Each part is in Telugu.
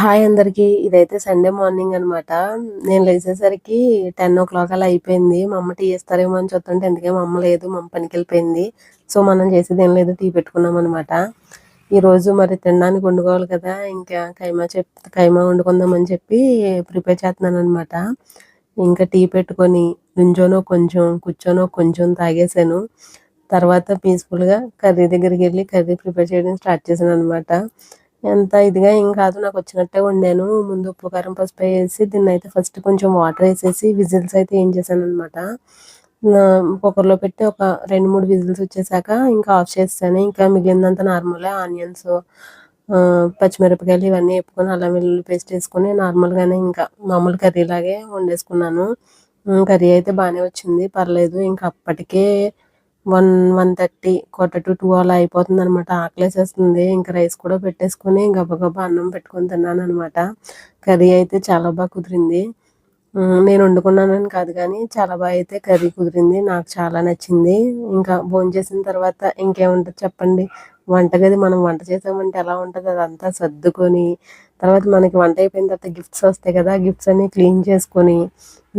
హాయ్ అందరికి. ఇదైతే సండే మార్నింగ్ అనమాట. నేను లేచేసరికి 10:00 అలా అయిపోయింది. మా అమ్మ టీ ఇస్తారేమో అని చూస్తుంటే ఎందుకే మా అమ్మ లేదు, మా అమ్మ పనికెళ్ళిపోయింది. సో మనం చేసేది ఏం లేదు, టీ పెట్టుకున్నాం అనమాట. ఈరోజు మరి తినడానికి వండుకోవాలి కదా, ఇంకా కైమా వండుకుందామని చెప్పి ప్రిపేర్ చేస్తున్నాను అనమాట. ఇంకా టీ పెట్టుకొని నుంచోనో కొంచెం కూర్చోనో కొంచెం తాగేసాను. తర్వాత పీస్ఫుల్గా కర్రీ దగ్గరికి వెళ్ళి కర్రీ ప్రిపేర్ చేయడం స్టార్ట్ చేశాను అనమాట. ఎంత ఇదిగా ఏం కాదు, నాకు వచ్చినట్టే వండాను. ముందు ఉప్పు కారం పసుపు వేసి దీన్ని అయితే ఫస్ట్ కొంచెం వాటర్ వేసేసి విజిల్స్ అయితే ఏం చేశాను అనమాట. కుక్కర్లో పెట్టి ఒక 2-3 విజిల్స్ వచ్చేసాక ఇంకా ఆఫ్ చేస్తాను. ఇంకా మిగిలినంత నార్మల్గా ఆనియన్స్, పచ్చిమిరపకాయలు ఇవన్నీ వేపుకొని అల్లం వెల్లుల్లి పేస్ట్ వేసుకొని నార్మల్గానే ఇంకా మామూలు కర్రీలాగే వండేసుకున్నాను. కర్రీ అయితే బాగానే వచ్చింది, పర్లేదు. ఇంకా అప్పటికే 1:30 1:45 అలా అయిపోతుంది అనమాట. ఆకలేసేస్తుంది. ఇంకా రైస్ కూడా పెట్టేసుకొని గబగబా అన్నం పెట్టుకొని తిన్నాను అనమాట. కర్రీ అయితే చాలా బాగా కుదిరింది. నేను వండుకున్నానని కాదు కానీ చాలా బాగా అయితే కర్రీ కుదిరింది, నాకు చాలా నచ్చింది. ఇంకా భోంచేసిన తర్వాత ఇంకేముంటుంది చెప్పండి. వంటగది మనం వంట చేసామంటే ఎలా ఉంటుంది, అదంతా సర్దుకొని తర్వాత మనకి వంట అయిపోయిన తర్వాత గిఫ్ట్స్ వస్తాయి కదా, గిఫ్ట్స్ అన్ని క్లీన్ చేసుకొని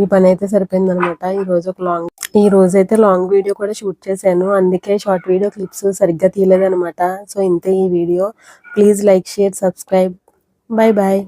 ఈ పని అయితే సరిపోయిందనమాట. ఈ రోజు అయితే లాంగ్ వీడియో కూడా షూట్ చేశాను, అందుకే షార్ట్ వీడియో క్లిప్స్ సరిగ్గా తీయలేదనమాట. సో ఇంతే ఈ వీడియో. Please like, share, subscribe. Bye bye.